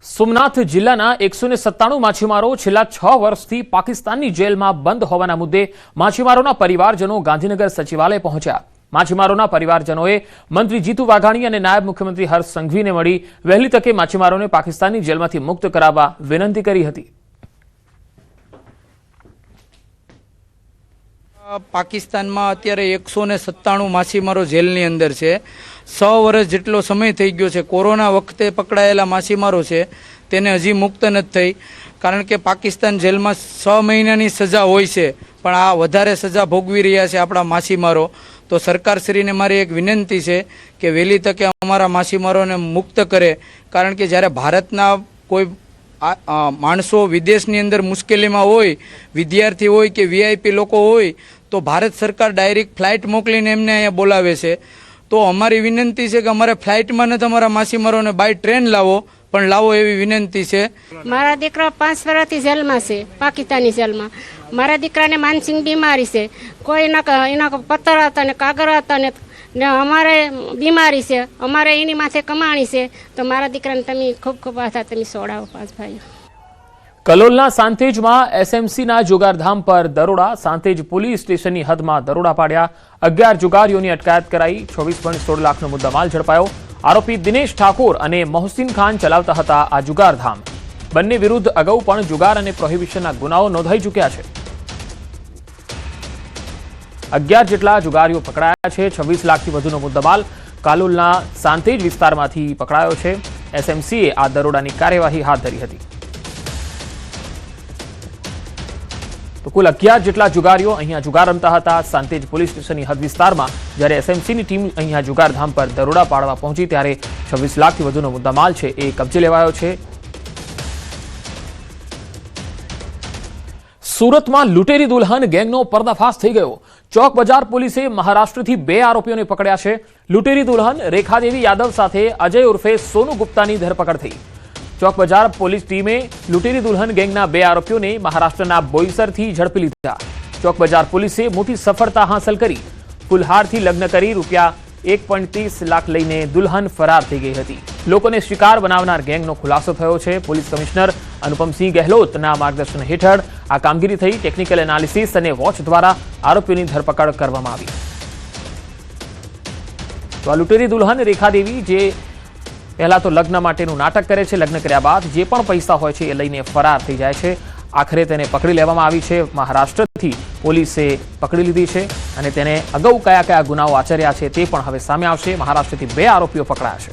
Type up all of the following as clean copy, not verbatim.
સોમનાથ જિલ્લાના 197 માછીમારો છેલ્લા 6 વર્ષથી પાકિસ્તાનની જેલમાં બંધ હોવાના મુદ્દે માછીમારોના પરિવારજનો ગાંધીનગર સચિવાલય પહોંચ્યા। માછીમારોના પરિવારજનોએ મંત્રી જીતુ વાઘાણી અને નાયબ મુખ્યમંત્રી હર્ષ સંઘવીને મળી વહેલી તકે માછીમારોને પાકિસ્તાનની જેલમાંથી મુક્ત કરાવવા વિનંતી કરી હતી। પાકિસ્તાનમાં અત્યારે 197 માછીમારો જેલની અંદર છે। 6 વર્ષ જેટલો સમય થઈ ગયો છે। કોરોના વખતે પકડાયેલા માછીમારો છે તેને હજી મુક્ત નથી થઈ, કારણ કે પાકિસ્તાન જેલમાં 6 મહિનાની સજા હોય છે, પણ આ વધારે સજા ભોગવી રહ્યા છે આપણા માછીમારો। તો સરકારશ્રીને મારી એક વિનંતી છે કે વહેલી તકે અમારા માછીમારોને મુક્ત કરે, કારણ કે જ્યારે ભારતના કોઈ માણસો વિદેશની અંદર મુશ્કેલીમાં હોય, વિદ્યાર્થી હોય કે વીઆઈપી લોકો હોય, તો ભારત સરકાર ડાયરેક્ટ ફ્લાઇટ મોકલીને એમને અહીંયા બોલાવે છે। તો અમારી વિનંતી છે કે અમારે ફ્લાઇટમાં નથી, અમારા માછીમારોને બાય ટ્રેન લાવો, પણ લાવો એવી વિનંતી છે। મારા દીકરા 5 વર્ષથી જેલમાં છે, પાકિસ્તાની જેલમાં। મારા દીકરાને માનસિક બીમારી છે, કોઈ એના પથ્થર હતા ને કાગળ હતા ને અમારે બીમારી છે, અમારે એની માથે કમાણી છે, તો મારા દીકરાને તમે ખૂબ ખૂબ આશા તમે સોડાવો 5 ભાઈઓ। કલોલના સાંતેજમાં એસએમસીના જુગારધામ પર દરોડા। સાંતેજ પોલીસ સ્ટેશનની હદમાં દરોડા પાડ્યા। 11 જુગારીઓની અટકાયત કરાઈ। 24.16 લાખનો મુદ્દામાલ ઝડપાયો। આરોપી દિનેશ ઠાકોર અને મોહસિન ખાન ચલાવતા હતા આ જુગારધામ। બંને વિરુદ્ધ અગાઉ પણ જુગાર અને પ્રોહિબિશનના ગુનાઓ નોંધાઈ ચૂક્યા છે। 11 જેટલા જુગારીઓ પકડાયા છે। 26 લાખથી વધુનો મુદ્દામાલ કાલોલના સાંતેજ વિસ્તારમાંથી પકડાયો છે। એસએમસીએ આ દરોડાની કાર્યવાહી હાથ ધરી હતી। તો કુલ 11 જેટલા જુગારીઓ અહીંયા જુગાર રમતા હતા સાંતેજ પોલીસ સ્ટેશનની હદ વિસ્તારમાં। જ્યારે એસએમસીની ટીમ અહીંયા જુગારધામ પર દરોડા પાડવા પહોંચી ત્યારે 26 લાખથી વધુનો મુદ્દામાલ છે એ કબજે લેવાયો છે। સુરતમાં લૂંટેરી દુલ્હન ગેંગનો પર્દાફાશ થઈ ગયો। ચોક બજાર પોલીસે મહારાષ્ટ્રથી 2 આરોપીઓને પકડ્યા છે। લૂંટેરી દુલ્હન રેખાદેવી યાદવ સાથે અજય ઉર્ફે સોનુ ગુપ્તાની ધરપકડ થઈ। ચોક બજાર પોલીસ ટીમે લૂંટેરી દુલ્હન ગેંગના 2 આરોપીઓને મહારાષ્ટ્રના બોઈસરથી ઝડપી લીધા। ચોક બજાર પોલીસે મોટી સફળતા હાંસલ કરી। ફુલહારથી લગ્ન કરી રૂપિયા 1.30 લાખ લઈને દુલ્હન ફરાર થઈ ગઈ હતી। લોકોને શિકાર બનાવનાર ગેંગનો ખુલાસો થયો છે। પોલીસ કમિશનર અનુપમસિંહ ગહેલોતના માર્ગદર્શન હેઠળ આ કામગીરી થઈ। ટેકનિકલ એનાલિસિસ અને વોચ દ્વારા આરોપીઓની ધરપકડ કરવામાં આવી। તો આ લૂંટેરી દુલ્હન રેખાદેવી જે પહેલા તો લગ્ન માટેનું નાટક કરે છે, લગ્ન કર્યા બાદ જે પણ પૈસા હોય છે એ લઈને ફરાર થઈ જાય છે। આખરે તેને પકડી લેવામાં આવી છે। મહારાષ્ટ્રથી પોલીસે પકડી લીધી છે અને તેને અગાઉ કયા કયા ગુનાઓ આચર્યા છે તે પણ હવે સામે આવશે। મહારાષ્ટ્રથી 2 આરોપીઓ પકડાયા છે।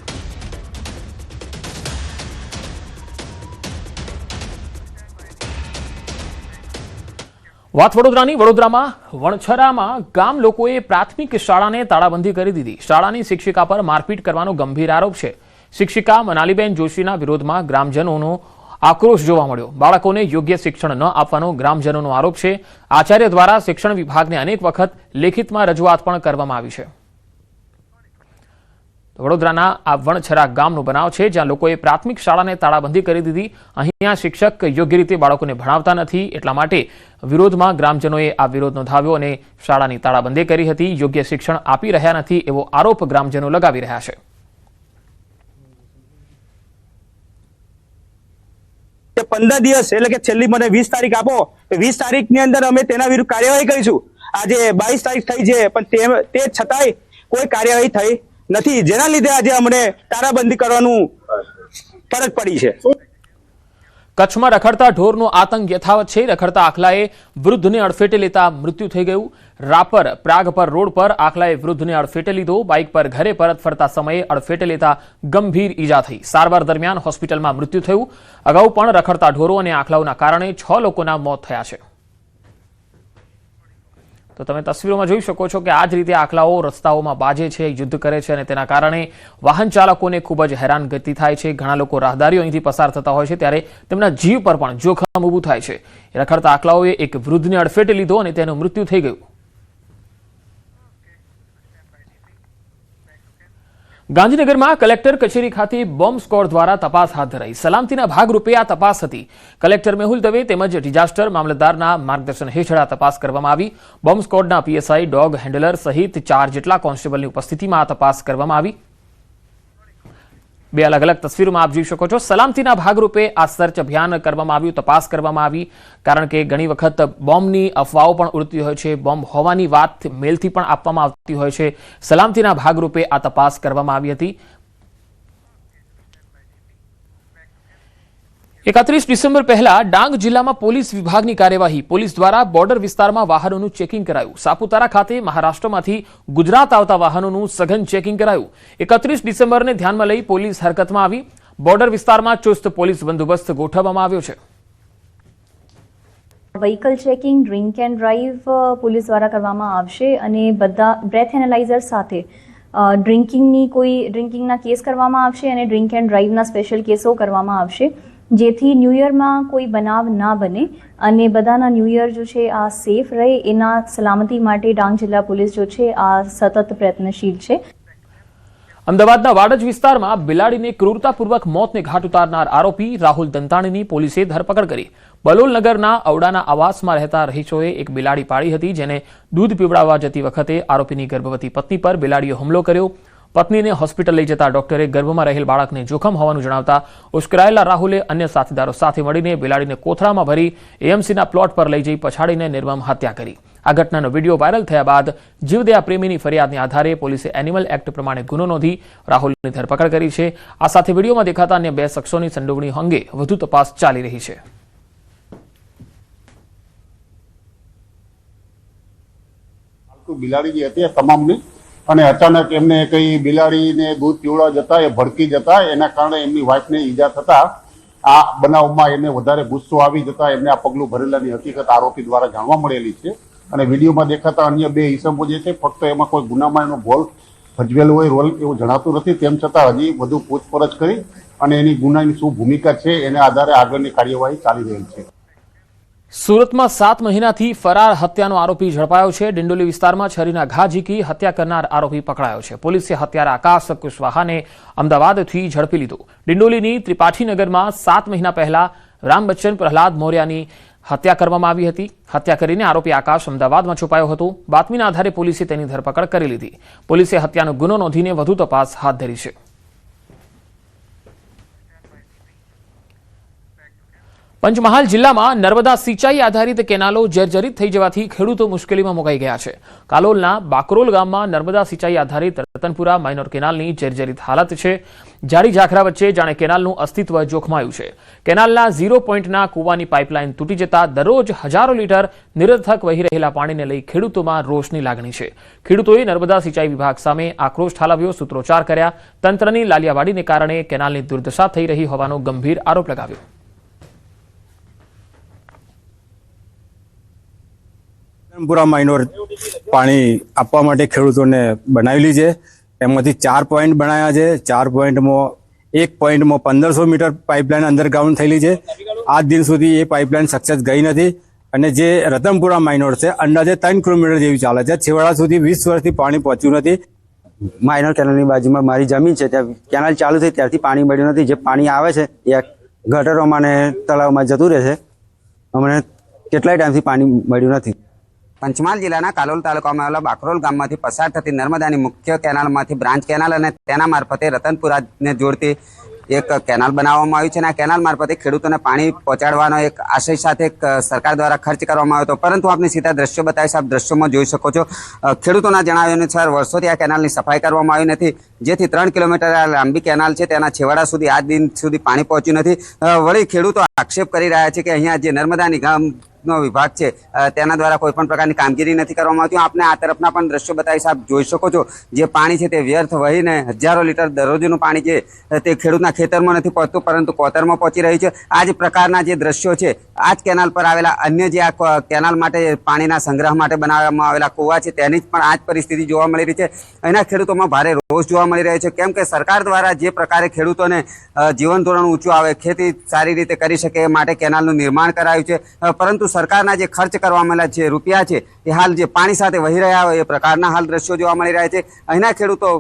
વાત વડોદરાની। વડોદરામાં વણછરામાં ગામ લોકોએ પ્રાથમિક શાળાને તાળાબંધી કરી દીધી। શાળાની શિક્ષિકા પર મારપીટ કરવાનો ગંભીર આરોપ છે। શિક્ષિકા મનાલીબેન જોશીના વિરોધમાં ગ્રામજનોનો આક્રોશ જોવા મળ્યો। બાળકોને યોગ્ય શિક્ષણ ન આપવાનો ગ્રામજનોનો આરોપ છે। આચાર્ય દ્વારા શિક્ષણ વિભાગને અનેક વખત લેખિતમાં રજૂઆત પણ કરવામાં આવી છે। વડોદરાના આ વણછરા ગામનો બનાવ છે, જ્યાં લોકોએ પ્રાથમિક શાળાને તાળાબંધી કરી દીધી। અહીંયા શિક્ષક યોગ્ય રીતે બાળકોને ભણાવતા નથી, એટલા માટે વિરોધમાં ગ્રામજનોએ આ વિરોધ નોંધાવ્યો અને શાળાની તાળાબંધી કરી હતી। યોગ્ય શિક્ષણ આપી રહ્યા નથી એવો આરોપ ગ્રામજનો લગાવી રહ્યા છે। 15 દિવસ એટલે કે છેલ્લી મને 20 તારીખ આપો, 20 તારીખની અંદર અમે તેના વિરુદ્ધ કાર્યવાહી કરીશું। આજે 22 તારીખ થઈ છે, પણ તે છતાંય કોઈ કાર્યવાહી થઈ નથી, જેના લીધે આજે અમને તાળાબંધી કરવાનું ફરજ પડી છે। કચ્છમાં રખડતા ઢોરનો આતંક યથાવત છે। રખડતા આખલાએ વૃદ્ધને અડફેટે લેતા મૃત્યુ થઈ ગયું। રાપર પ્રાગપર રોડ પર આખલાએ વૃદ્ધને અડફેટે લીધો। બાઇક પર ઘરે પરત ફરતા સમયે અડફેટે લેતા ગંભીર ઈજા થઈ। સારવાર દરમિયાન હોસ્પિટલમાં મૃત્યુ થયું। અગાઉ પણ રખડતા ઢોરો અને આખલાઓના કારણે 6 લોકોના મોત થયા છે। તો તમે તસવીરોમાં જોઈ શકો છો કે આ જ રીતે આખલાઓ રસ્તાઓમાં બાજે છે, યુદ્ધ કરે છે અને તેના કારણે વાહન ચાલકોને ખૂબ જ હેરાનગતિ થાય છે। ઘણા લોકો રાહદારીઓ અહીંથી પસાર થતા હોય છે ત્યારે તેમના જીવ પર પણ જોખમ ઊભું થાય છે। રખડતા આખલાઓએ એક વૃદ્ધને અડફેટે લીધો અને તેનું મૃત્યુ થઈ ગયું। ગાંધીનગરમાં કલેક્ટર કચેરી ખાતે બોમ્બ સ્ક્વોડ દ્વારા તપાસ હાથ ધરાઈ। સલામતીના ભાગરૂપે આ તપાસ હતી। કલેક્ટર મેહુલ દવે તેમજ ડિઝાસ્ટર મામલતદારના માર્ગદર્શન હેઠળ આ તપાસ કરવામાં આવી। બોમ્બ સ્ક્વોડના પીએસઆઈ, ડોગ હેન્ડલર સહિત 4 જેટલા કોન્સ્ટેબલની ઉપસ્થિતિમાં આ તપાસ કરવામાં આવી। બે અલગ અલગ તસવીરોમાં આપ જોઈ શકો છો. સલામતીના ભાગરૂપે આ સર્ચ અભિયાન કરવામાં આવ્યું, તપાસ કરવામાં આવી, કારણ કે ઘણી વખત બોમ્બની અફવાઓ પણ ઉડતી હોય છે, બોમ્બ હોવાની વાત મેલથી પણ આપવામાં આવતી હોય છે. સલામતીના ભાગરૂપે આ તપાસ કરવામાં આવી હતી. 31 ડિસેમ્બર પહેલા ડાંગ જિલ્લામાં પોલીસ વિભાગની કાર્યવાહી. પોલીસ દ્વારા બોર્ડર વિસ્તારમાં વાહનોનું ચેકિંગ કરાયું. સાપુતારા ખાતે મહારાષ્ટ્રમાંથી ગુજરાત આવતા વાહનોનું સઘન ચેકિંગ કરાયું. 31 ડિસેમ્બરને ધ્યાનમાં લઈ પોલીસ હરકતમાં આવી. બોર્ડર વિસ્તારમાં ચુસ્ત પોલીસ બંદોબસ્ત ગોઠવવામાં આવ્યો છે. Vehicle checking, drink and drive police દ્વારા કરવામાં આવશે અને બધા બ્રેથ એનાલાઇઝર સાથે ડ્રિંકિંગના કેસ કરવામાં આવશે અને ડ્રિંક એન્ડ ડ્રાઈવના સ્પેશિયલ કેસો કરવામાં આવશે, જેથી ન્યૂ યરમાં કોઈ બનાવ ના બને અને બધાના ન્યૂ યર જો છે આ સેફ રહે, એના સલામતી માટે ડાંગ જિલ્લા પોલીસ જો છે આ સતત પ્રયત્નશીલ છે. અમદાવાદના વાડજ વિસ્તારમાં બિલાડીને ક્રૂરતાપૂર્વક મોતને ઘાટ ઉતારનાર આરોપી રાહુલ દંતાણીની પોલીસે ધરપકડ કરી. બલોલ નગરના ઔડાના આવાસમાં રહેતા રહીશોએ એક બિલાડી પાળી હતી, જેને દૂધ પીવડાવવા જતી વખતે આરોપીની ગર્ભવતી પત્ની પર બિલાડીએ હુમલો કર્યો. પત્નીને હોસ્પિટલ લઈ જતા ડોક્ટરે ગર્ભમાં રહેલ બાળકને જોખમ હોવાનું જણાવતા ઉશ્કેરાયેલા રાહુલે અન્ય સાથીદારો સાથે મળીને બિલાડીને કોથળામાં ભરી એએમસીના પ્લોટ પર લઈ જઈ પછાડીને નિર્મમ હત્યા કરી. આ ઘટનાનો વિડીયો વાયરલ થયા બાદ જીવદયા પ્રેમીની ફરિયાદને આધારે પોલીસે એનિમલ એક્ટ પ્રમાણે ગુનો નોંધી રાહુલની ધરપકડ કરી છે. આ સાથે વિડીયોમાં દેખાતા અન્ય 2 શખ્સોની સંડોવણી અંગે વધુ તપાસ ચાલી રહી છે. બિલાડી જે હતી તમામની, અને અચાનક એમને કઈ બિલાડીને દૂધ પીવડાવવા જતા એ ભડકી જતા, એના કારણે એમની વાઇફને ઈજા થતા આ બનાવમાં એને વધારે ગુસ્સો આવી જતા એમને આ પગલું ભરેલાની હકીકત આરોપી દ્વારા જાણવા મળેલી છે. અને વિડીયોમાં દેખાતા અન્ય 2 ઈસમો જે છે ફક્ત એમાં કોઈ ગુનામાં એનો ભોલ ભજવેલો હોય રોલ એવું જણાતું નથી. તેમ છતાં હજી વધુ પૂછપરછ કરી અને એની ગુનાની શું ભૂમિકા છે એને આધારે આગળની કાર્યવાહી ચાલી રહી છે. સુરતમાં 7 મહિનાથી ફરાર હત્યાનો આરોપી ઝડપાયો છે. ડિંડોલી વિસ્તારમાં છરીના ઘા ઝીકી હત્યા કરનાર આરોપી પકડાયો છે. પોલીસે હત્યારા આકાશ કુશવાહાને અમદાવાદથી ઝડપી લીધો. ડિંડોલીની ત્રિપાઠીનગરમાં 7 મહિના પહેલા રામ બચ્ચન પ્રહલાદ મોર્યાની હત્યા કરવામાં આવી હતી. હત્યા કરીને આરોપી આકાશ અમદાવાદમાં છુપાયો હતો. બાતમીના આધારે પોલીસે તેની ધરપકડ કરી લીધી. પોલીસે હત્યાનો ગુનો નોંધીને વધુ તપાસ હાથ ધરી છે. પંચમહાલ જિલ્લામાં નર્મદા સિંચાઈ આધારિત કેનાલો જર્જરિત થઈ જવાથી ખેડૂતો મુશ્કેલીમાં મુકાઈ ગયા છે. કાલોલના બાકરોલ ગામમાં નર્મદા સિંચાઈ આધારિત રતનપુરા માઇનોર કેનાલની જર્જરિત હાલત છે. જાડી ઝાખરા વચ્ચે જાણે કેનાલનું અસ્તિત્વ જોખમાયું છે. કેનાલના 0 પોઈન્ટના કૂવાની પાઇપલાઇન તૂટી જતા દરરોજ હજારો લીટર નિરર્થક વહી રહેલા પાણીને લઈ ખેડૂતોમાં રોષની લાગણી છે. ખેડૂતોએ નર્મદા સિંચાઈ વિભાગ સામે આક્રોશ ઠાલવ્યો, સૂત્રોચ્ચાર કર્યા. તંત્રની લાલિયાવાડીને કારણે કેનાલની દુર્દશા થઈ રહી હોવાનો ગંભીર આરોપ લગાવ્યો. રતનપુરા માઇનોર પાણી આપવા માટે ખેડૂતોને બનાવેલી છે. એમાંથી 4 પોઈન્ટ બનાવ્યા છે. 4 પોઈન્ટમાં 1 પોઈન્ટમાં 1500 મીટર પાઇપલાઇન અંડરગ્રાઉન્ડ થયેલી છે. આજ દિન સુધી એ પાઇપલાઇન સક્સેસ ગઈ નથી અને જે રતનપુરા માઇનોર છે અંદાજે 3 કિલોમીટર જેવી ચાલે છે. છેવાડા સુધી 20 વર્ષથી પાણી પહોંચ્યું નથી. માઇનોર કેનાલની બાજુમાં મારી જમીન છે, ત્યાં કેનાલ ચાલુ થઈ ત્યારથી પાણી મળ્યું નથી. જે પાણી આવે છે એ ગટરોમાં અને તળાવમાં જતું રહે છે. અમને કેટલાય ટાઈમથી પાણી મળ્યું નથી. પંચમહાલ જિલ્લાના કાલોલ તાલુકામાં આવેલા બાકરોલ ગામમાંથી પસાર થતી નર્મદાની મુખ્ય કેનાલમાંથી બ્રાન્ચ કેનાલ અને તેના મારફતે રતનપુરાને જોડતી એક કેનાલ બનાવવામાં આવી છે અને આ કેનાલ મારફતે ખેડૂતોને પાણી પહોંચાડવાનો એક આશય સાથે સરકાર દ્વારા ખર્ચ કરવામાં આવ્યો હતો. પરંતુ આપને સીધા દ્રશ્યો બતાવીશ. આપ દ્રશ્યોમાં જોઈ શકો છો. ખેડૂતોના જણાવ્યા અનુસાર વર્ષોથી આ કેનાલની સફાઈ કરવામાં આવી નથી, જેથી 3 કિલોમીટર લાંબી કેનાલ છે તેના છેવાડા સુધી આજ દિન સુધી પાણી પહોંચ્યું નથી. વળી ખેડૂતો આક્ષેપ કરી રહ્યા છે કે અહીંયા જે નર્મદાની નો વિભાગ છે તેના દ્વારા કોઈ પણ પ્રકારની કામગીરી નથી કરવામાં આવતી. આપને આ તરફના પણ દ્રશ્યો બતાવીશ. આપ જોઈ શકો છો જે પાણી છે તે વ્યર્થ વહીને હજારો લીટર દરરોજનું પાણી છે તે ખેડૂતના ખેતરમાં નથી પહોંચતું, પરંતુ કોતરમાં પહોંચી રહી છે. આ જ પ્રકારના જે દ્રશ્યો છે આ જ કેનાલ પર આવેલા અન્ય જે આ કેનાલ માટે પાણીના સંગ્રહ માટે બનાવવામાં આવેલા કૂવા છે તેની જ પણ આ જ પરિસ્થિતિ જોવા મળી રહી છે. અહીંના ખેડૂતોમાં ભારે રોષ જોવા મળી રહ્યો છે, કેમ કે સરકાર દ્વારા જે પ્રકારે ખેડૂતોને જીવન ધોરણ ઊંચું આવે, ખેતી સારી રીતે કરી શકે એ માટે કેનાલનું નિર્માણ કરાયું છે, પરંતુ સરકારના જે ખર્ચ કરવામાં આવેલા જે રૂપિયા છે એ હાલ જે પાણી સાથે વહી રહ્યા હોય એ પ્રકારના હાલ દ્રશ્યો જોવા મળી રહ્યા છે. અહીંના ખેડૂતો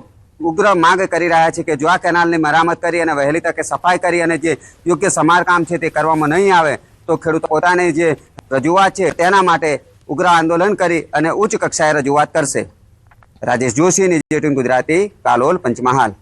ઉગ્ર માંગ કરી રહ્યા છે કે જો આ કેનાલની મરામત કરી અને વહેલી તકે સફાઈ કરી અને જે યોગ્ય સમારકામ છે તે કરવામાં નહીં આવે તો ખેડૂતો પોતાની જે રજૂઆત છે તેના માટે ઉગ્ર આંદોલન કરી અને ઉચ્ચ કક્ષાએ રજૂઆત કરશે. રાજેશ જોશી, નિર્ભય ટીવી ગુજરાતી, કાલોલ, પંચમહાલ.